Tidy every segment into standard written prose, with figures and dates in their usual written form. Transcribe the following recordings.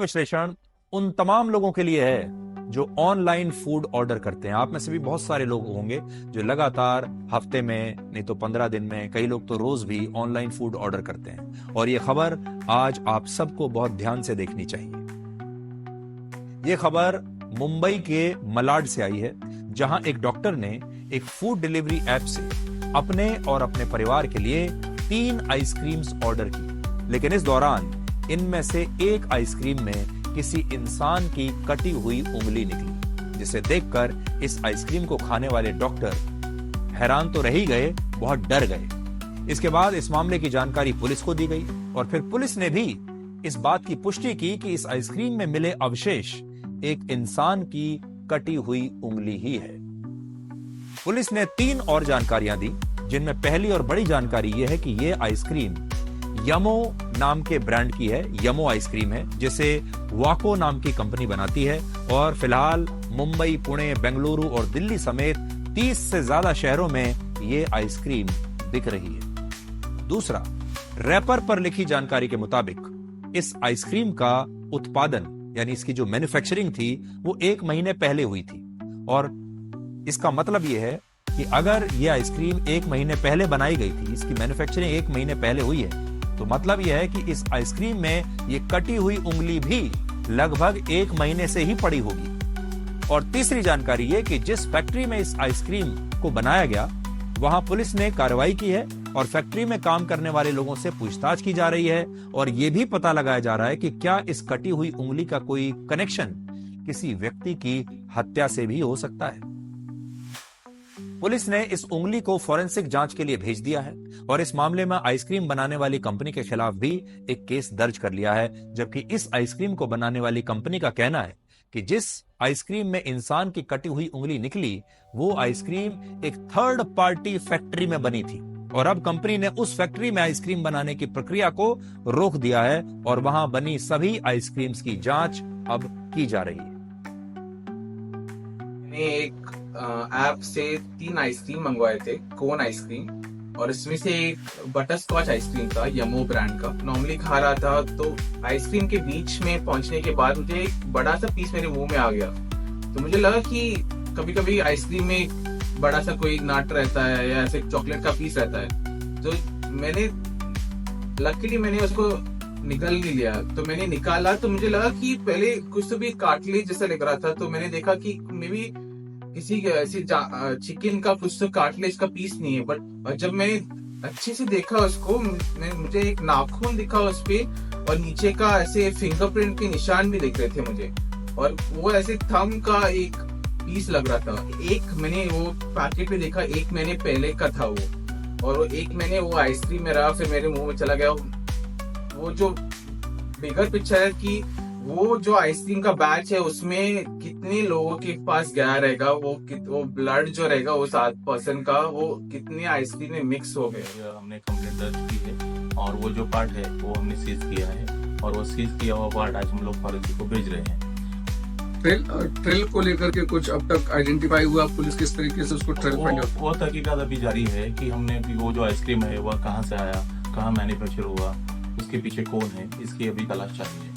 विश्लेषण उन तमाम लोगों के लिए है जो ऑनलाइन फूड ऑर्डर करते हैं। आप में से भी बहुत सारे लोग होंगे जो लगातार हफ्ते में नहीं तो 15 दिन में, कई लोग तो रोज भी ऑनलाइन फूड ऑर्डर करते हैं। और ये खबर आज आप सबको बहुत ध्यान से देखनी चाहिए। ये खबर मुंबई के मलाड से आई है, जहां एक डॉक्टर ने एक फूड डिलीवरी ऐप से अपने और अपने परिवार के लिए 3 आइसक्रीम्स ऑर्डर की, लेकिन इस दौरान इनमें से एक आइसक्रीम में किसी इंसान की कटी हुई उंगली निकली, जिसे देखकर इस आइसक्रीम को खाने वाले डॉक्टर हैरान तो रह ही गए, बहुत डर गए। इसके बाद इस मामले की जानकारी पुलिस को दी गई और फिर पुलिस ने भी इस बात की पुष्टि की कि इस आइसक्रीम में मिले अवशेष एक इंसान की कटी हुई उंगली ही है। पुलिस ने 3 और जानकारियां दी, जिनमें पहली और बड़ी जानकारी यह है कि यह आइसक्रीम यमो नाम के ब्रांड की है। यमो आइसक्रीम है, जिसे वाको नाम की कंपनी बनाती है और फिलहाल मुंबई, पुणे, बेंगलुरु और दिल्ली समेत 30 से ज्यादा शहरों में यह आइसक्रीम बिक रही है। दूसरा, रैपर पर लिखी जानकारी के मुताबिक इस आइसक्रीम का उत्पादन यानी इसकी जो मैन्युफैक्चरिंग थी वो 1 महीने पहले हुई थी, और इसका मतलब यह है कि अगर यह आइसक्रीम 1 महीने पहले बनाई गई थी, इसकी मैन्युफैक्चरिंग 1 महीने पहले हुई है, तो मतलब यह है कि इस आइसक्रीम में ये कटी हुई उंगली भी लगभग 1 महीने से ही पड़ी होगी। और तीसरी जानकारी यह कि जिस फैक्ट्री में इस आइसक्रीम को बनाया गया, वहां पुलिस ने कार्रवाई की है और फैक्ट्री में काम करने वाले लोगों से पूछताछ की जा रही है और यह भी पता लगाया जा रहा है कि क्या इस कटी हुई उंगली का कोई कनेक्शन किसी व्यक्ति की हत्या से भी हो सकता है। पुलिस ने इस उंगली को फॉरेंसिक जांच के लिए भेज दिया है और इस मामले में आइसक्रीम बनाने वाली कंपनी के खिलाफ भी एक केस दर्ज कर लिया है, जबकि इस आइसक्रीम को बनाने वाली कंपनी का कहना है कि जिस आइसक्रीम में इंसान की कटी हुई उंगली निकली, वो आइसक्रीम एक थर्ड पार्टी फैक्ट्री में बनी थी और अब कंपनी ने उस फैक्ट्री में आइसक्रीम बनाने की प्रक्रिया को रोक दिया है और वहां बनी सभी आइसक्रीम्स की जांच अब की जा रही है। मैंने एक ऐप से 3 आइसक्रीम मंगवाए थे, कोन आइसक्रीम, और इसमें से एक बटर स्कॉच आइसक्रीम था, यमो ब्रांड का। नॉर्मली खा रहा था तो आइसक्रीम के बीच में पहुंचने के बाद मुझे एक बड़ा सा पीस मेरे मुंह में आ गया। तो मुझे लगा कि कभी कभी आइसक्रीम में बड़ा सा कोई नट रहता है या ऐसे चॉकलेट का पीस रहता है, तो लकीली मैंने उसको निकल नहीं लिया। तो मैंने निकाला तो मुझे लगा कि पहले कुछ तो भी कार्टिलेज जैसा लग रहा था, तो मैंने देखा कि मे बी किसी ऐसी चिकन का कुछ तो कार्टिलेज का पीस नहीं है। बट जब मैंने अच्छे से देखा उसको, मुझे एक नाखून दिखा उस पे और नीचे का ऐसे फिंगरप्रिंट के निशान भी दिख रहे थे मुझे, और वो ऐसे थंब का एक पीस लग रहा था। एक मैंने वो पैकेट में देखा, 1 महीने पहले का था वो, और वो 1 महीने वो आइसक्रीम में रहा, फिर मेरे मुंह में चला गया। वो जो बिगर पिक्चर है कि वो जो आइसक्रीम का बैच है उसमें कितने लोगों के पास गया रहेगा, वो ब्लड जो रहेगा वो 7% का, वो कितने आइसक्रीम में मिक्स हो गए। हमने कंप्लेंट दर्ज की है और वो जो पार्ट है वो हमने सीज किया है और वो सीज किया हुआ पार्ट आज हम लोग फॉरेंसिक को भेज रहे हैं। ट्रेल को लेकर के कुछ अब तक आइडेंटिफाई हुआ, पुलिस किस तरीके से उसको ट्रेल फाइंड आउट? वो तहकीकात अभी जारी है कि हमने अभी वो जो आइसक्रीम है वह कहाँ से आया, कहाँ मैन्युफैक्चर हुआ, उसके पीछे कौन है, इसकी अभी तलाश चाहिए।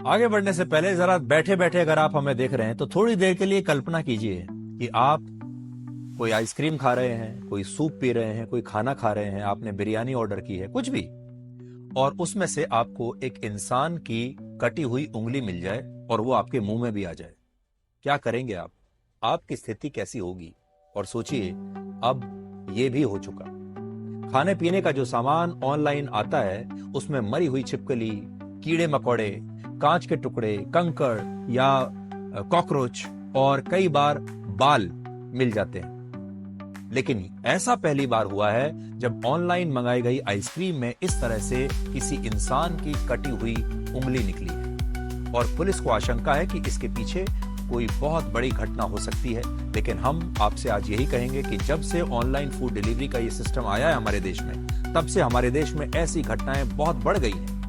आगे बढ़ने से पहले जरा बैठे बैठे अगर आप हमें देख रहे हैं तो थोड़ी देर के लिए कल्पना कीजिए कि आप कोई आइसक्रीम खा रहे हैं, कोई सूप पी रहे हैं, कोई खाना खा रहे हैं, आपने बिरयानी ऑर्डर की है, कुछ भी, और उसमें से आपको एक इंसान की कटी हुई उंगली मिल जाए और वो आपके मुंह में भी आ जाए। क्या करेंगे आप? आपकी स्थिति कैसी होगी? और सोचिए, अब ये भी हो चुका। खाने पीने का जो सामान ऑनलाइन आता है उसमें मरी हुई छिपकली, कीड़े मकोड़े, कांच के टुकड़े, कंकड़ या कॉकरोच और कई बार बाल मिल जाते हैं। लेकिन ऐसा पहली बार हुआ है जब ऑनलाइन मंगाई गई आइसक्रीम में इस तरह से किसी इंसान की कटी हुई उंगली निकली है और पुलिस को आशंका है कि इसके पीछे कोई बहुत बड़ी घटना हो सकती है। लेकिन हम आपसे आज यही कहेंगे कि जब से ऑनलाइन फूड डिलीवरी का ये सिस्टम आया है हमारे देश में, तब से हमारे देश में ऐसी घटनाएं बहुत बढ़ गई हैं।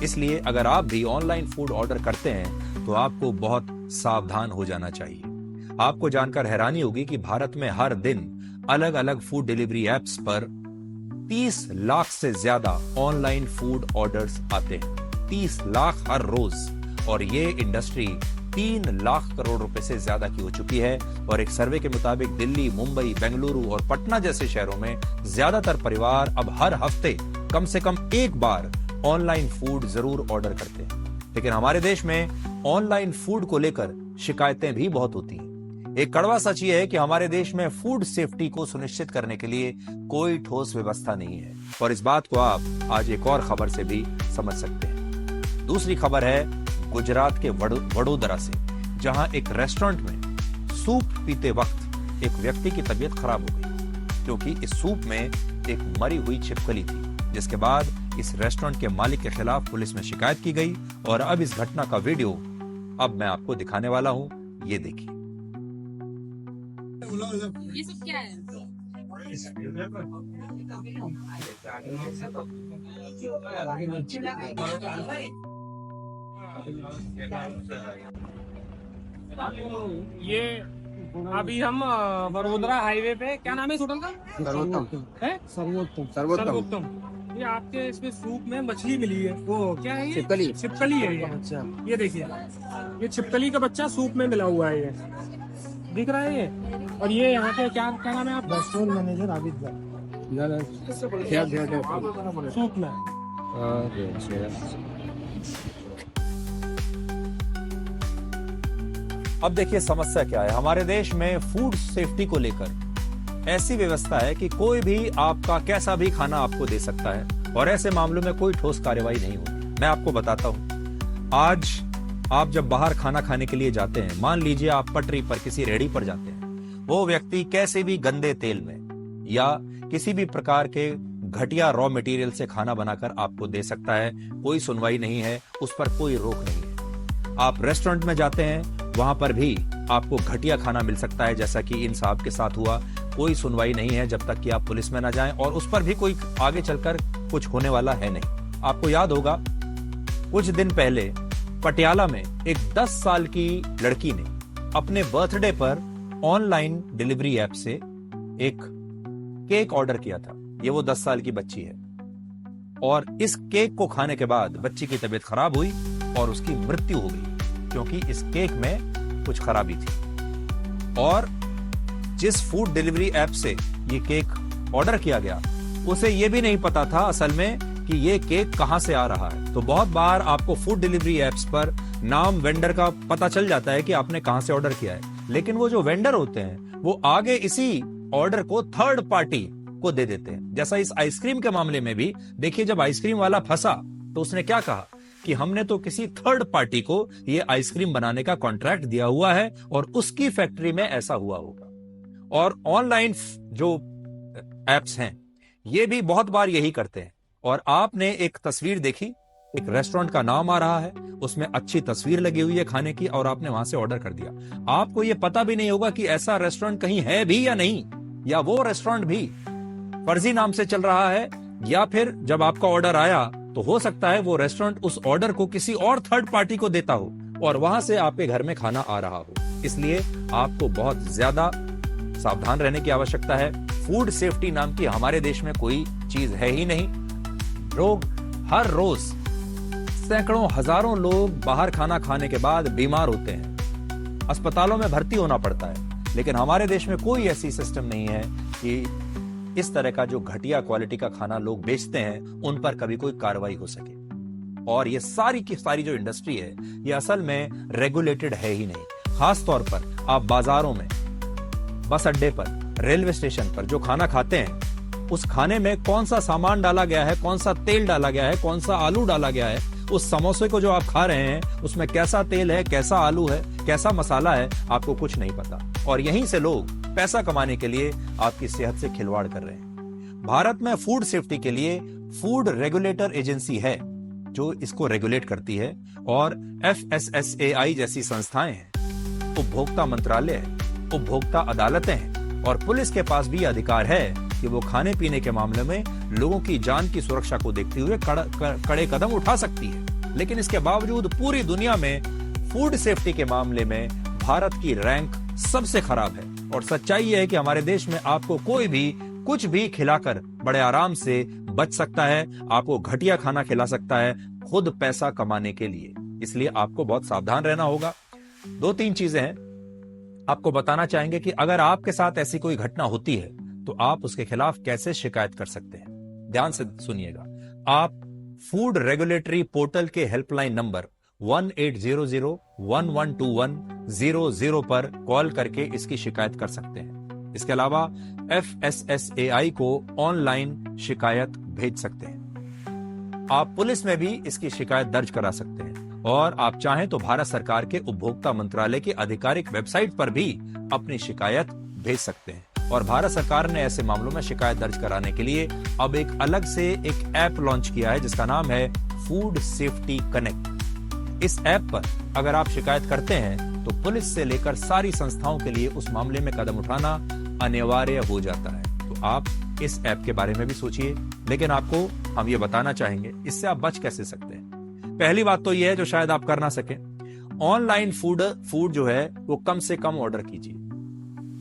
इसलिए अगर आप भी ऑनलाइन फूड ऑर्डर करते हैं तो आपको बहुत सावधान हो जाना चाहिए। आपको जानकर हैरानी होगी कि भारत में हर दिन अलग अलग फूड डिलीवरी एप्स पर 30 लाख से ज्यादा ऑनलाइन फूड ऑर्डर्स आते हैं, 30 लाख हर रोज। और ये इंडस्ट्री 3 लाख करोड़ रुपए से ज्यादा की हो चुकी है। और एक सर्वे के मुताबिक दिल्ली, मुंबई, बेंगलुरु और पटना जैसे शहरों में ज्यादातर परिवार अब हर हफ्ते कम से कम एक बार ऑनलाइन फूड जरूर ऑर्डर करते हैं। लेकिन हमारे देश में ऑनलाइन फूड को लेकर शिकायतें भी बहुत होती हैं। एक कड़वा सच ये है कि हमारे देश में फूड सेफ्टी को सुनिश्चित करने के लिए कोई ठोस व्यवस्था नहीं है। और इस बात को आप आज एक और खबर से भी समझ सकते हैं। दूसरी खबर है गुजरात के वडोदरा से, जहां एक रेस्टोरेंट में सूप पीते वक्त एक व्यक्ति की तबीयत खराब हो गई, क्योंकि इस सूप में एक मरी हुई छिपकली थी। जिसके बाद इस रेस्टोरेंट के मालिक के खिलाफ पुलिस में शिकायत की गई। और अब इस घटना का वीडियो अब मैं आपको दिखाने वाला हूं, ये देखिए। ये सब क्या है? ये अभी हम वडोदरा हाईवे पे, क्या नाम है इस होटल का? सर्वोत्तम। ये आपके इसमें सूप में मछली मिली है, वो क्या है? ये छिपकली है ये। अच्छा, ये देखिए, ये छिपकली का बच्चा सूप में मिला हुआ है, ये दिख रहा है ये। और ये यहाँ पे क्या नाम है आप? रेस्टोरेंट मैनेजर आबिद भाई। सूप में अब देखिए समस्या क्या है। हमारे देश में फूड सेफ्टी को लेकर ऐसी व्यवस्था है कि कोई भी आपका कैसा भी खाना आपको दे सकता है और ऐसे मामलों में कोई ठोस कार्रवाई नहीं होती। मैं आपको बताता हूं, आज आप जब बाहर खाना खाने के लिए जाते हैं, मान लीजिए आप पटरी पर किसी रेहड़ी पर जाते हैं, वो व्यक्ति कैसे भी गंदे तेल में या किसी भी प्रकार के घटिया रॉ मटेरियल से खाना बनाकर आपको दे सकता है। कोई सुनवाई नहीं है, उस पर कोई रोक नहीं है। आप रेस्टोरेंट में जाते हैं, वहां पर भी आपको घटिया खाना मिल सकता है, जैसा कि इन साहब के साथ हुआ। कोई सुनवाई नहीं है जब तक कि आप पुलिस में ना जाएं, और उस पर भी कोई आगे चलकर कुछ होने वाला है नहीं। आपको याद होगा कुछ दिन पहले पटियाला में एक 10 साल की लड़की ने अपने बर्थडे पर ऑनलाइन डिलीवरी ऐप से एक केक ऑर्डर किया था। ये वो 10 साल की बच्ची है, और इस केक को खाने के बाद बच्ची की तबीयत खराब हुई और उसकी मृत्यु हो गई, क्योंकि इस केक में कुछ खराबी थी। और जिस फूड डिलीवरी ऐप से ये केक ऑर्डर किया गया, उसे ये भी नहीं पता था असल में कि ये केक कहां से आ रहा है। तो बहुत बार आपको फूड डिलीवरी ऐप्स पर नाम वेंडर का पता चल जाता है कि आपने कहां से ऑर्डर किया है, लेकिन वो जो वेंडर होते हैं वो आगे इसी ऑर्डर को थर्ड पार्टी को दे देते हैं। जैसा इस आइसक्रीम के मामले में भी देखिए, जब आइसक्रीम वाला फंसा तो उसने क्या कहा कि हमने तो किसी थर्ड पार्टी को ये आइसक्रीम बनाने का कॉन्ट्रैक्ट दिया हुआ है और उसकी फैक्ट्री में ऐसा हुआ होगा। और ऑनलाइन जो एप्स हैं ये भी बहुत बार यही करते हैं। और आपने एक तस्वीर देखी, एक रेस्टोरेंट का नाम आ रहा है, उसमें अच्छी तस्वीर लगी हुई है खाने की, और आपने वहां से ऑर्डर कर दिया। आपको ये पता भी नहीं होगा कि ऐसा रेस्टोरेंट कहीं है भी या नहीं, या वो रेस्टोरेंट भी फर्जी नाम से चल रहा है, या फिर जब आपका ऑर्डर आया तो हो सकता है वो रेस्टोरेंट उस ऑर्डर को किसी और थर्ड पार्टी को देता हो और वहां से आपके घर में खाना आ रहा हो। इसलिए आपको बहुत ज्यादा सावधान रहने की आवश्यकता है। फूड सेफ्टी नाम की हमारे देश में कोई चीज है ही नहीं। लोग हर रोज सैकड़ों हजारों लोग बाहर खाना खाने के बाद बीमार होते हैं, अस्पतालों में भर्ती होना पड़ता है, लेकिन हमारे देश में कोई ऐसी सिस्टम नहीं है कि इस तरह का जो घटिया क्वालिटी का खाना लोग बेचते हैं उन पर कभी कोई कार्रवाई हो सके। और ये सारी की सारी जो इंडस्ट्री है ये असल में रेगुलेटेड है ही नहीं। खास तौर पर आप बाजारों में, बस अड्डे पर, रेलवे स्टेशन पर जो खाना खाते हैं, उस खाने में कौन सा सामान डाला गया है, कौन सा तेल डाला गया है, कौन सा आलू डाला गया है, उस समोसे को जो आप खा रहे हैं उसमें कैसा तेल है, कैसा आलू है, कैसा मसाला है, आपको कुछ नहीं पता। और यहीं से लोग पैसा कमाने के लिए आपकी सेहत से खिलवाड़ कर रहे हैं। भारत में फूड सेफ्टी के लिए फूड रेगुलेटर एजेंसी है जो इसको रेगुलेट करती है, और FSSAI जैसी संस्थाएं हैं, उपभोक्ता मंत्रालय है, उपभोक्ता अदालतें हैं, और पुलिस के पास भी अधिकार है कि वो खाने पीने के मामले में लोगों की जान की सुरक्षा को देखते हुए कड़े कदम उठा सकती है। लेकिन इसके बावजूद पूरी दुनिया में फूड सेफ्टी के मामले में भारत की रैंक सबसे खराब है। और सच्चाई है कि हमारे देश में आपको कोई भी कुछ भी खिलाकर बड़े आराम से बच सकता है, आपको घटिया खाना खिला सकता है खुद पैसा कमाने के लिए। इसलिए आपको बहुत सावधान रहना होगा। 2-3 चीजें हैं आपको बताना चाहेंगे कि अगर आपके साथ ऐसी कोई घटना होती है तो आप उसके खिलाफ कैसे शिकायत कर सकते हैं। ध्यान से सुनिएगा। आप फूड रेगुलेटरी पोर्टल के हेल्पलाइन नंबर 1800-1121-00 पर कॉल करके इसकी शिकायत कर सकते हैं। इसके अलावा FSSAI को ऑनलाइन शिकायत भेज सकते हैं। आप पुलिस में भी इसकी शिकायत दर्ज करा सकते हैं और आप चाहें तो भारत सरकार के उपभोक्ता मंत्रालय की आधिकारिक वेबसाइट पर भी अपनी शिकायत भेज सकते हैं। और भारत सरकार ने ऐसे मामलों में शिकायत दर्ज कराने के लिए अब एक अलग से एक ऐप लॉन्च किया है जिसका नाम है फूड सेफ्टी कनेक्ट। इस ऐप पर अगर आप शिकायत करते हैं तो पुलिस से लेकर सारी संस्थाओं के लिए उस मामले में कदम उठाना अनिवार्य हो जाता है। तो आप इस ऐप के बारे में भी सोचिए, लेकिन आपको हम ये बताना चाहेंगे इससे आप बच कैसे सकते हैं। पहली बात तो यह है जो शायद आप कर ना सके, ऑनलाइन फूड जो है वो कम से कम ऑर्डर कीजिए।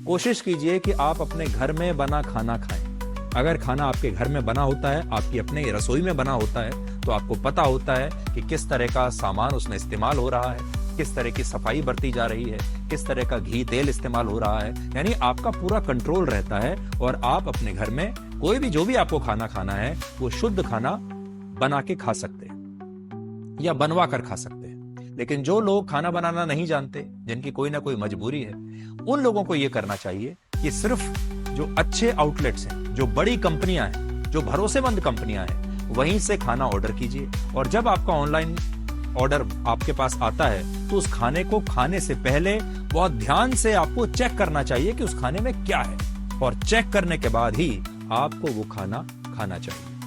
कोशिश कीजिए कि आप अपने घर में बना खाना खाएं। अगर खाना आपके घर में बना होता है, आपकी अपने रसोई में बना होता है, तो आपको पता होता है कि किस तरह का सामान उसमें इस्तेमाल हो रहा है, किस तरह की सफाई बरती जा रही है, किस तरह का घी तेल इस्तेमाल हो रहा है। यानी आपका पूरा कंट्रोल रहता है और आप अपने घर में कोई भी जो भी आपको खाना खाना है वो शुद्ध खाना बना के खा सकते हैं या बनवा कर खा सकते हैं। लेकिन जो लोग खाना बनाना नहीं जानते, जिनकी कोई ना कोई मजबूरी है, उन लोगों को यह करना चाहिए कि सिर्फ जो अच्छे आउटलेट्स हैं, जो बड़ी कंपनियां हैं, जो भरोसेमंद कंपनियां हैं, वहीं से खाना ऑर्डर कीजिए। और जब आपका ऑनलाइन ऑर्डर आपके पास आता है तो उस खाने को खाने से पहले बहुत ध्यान से आपको चेक करना चाहिए कि उस खाने में क्या है, और चेक करने के बाद ही आपको वो खाना खाना चाहिए।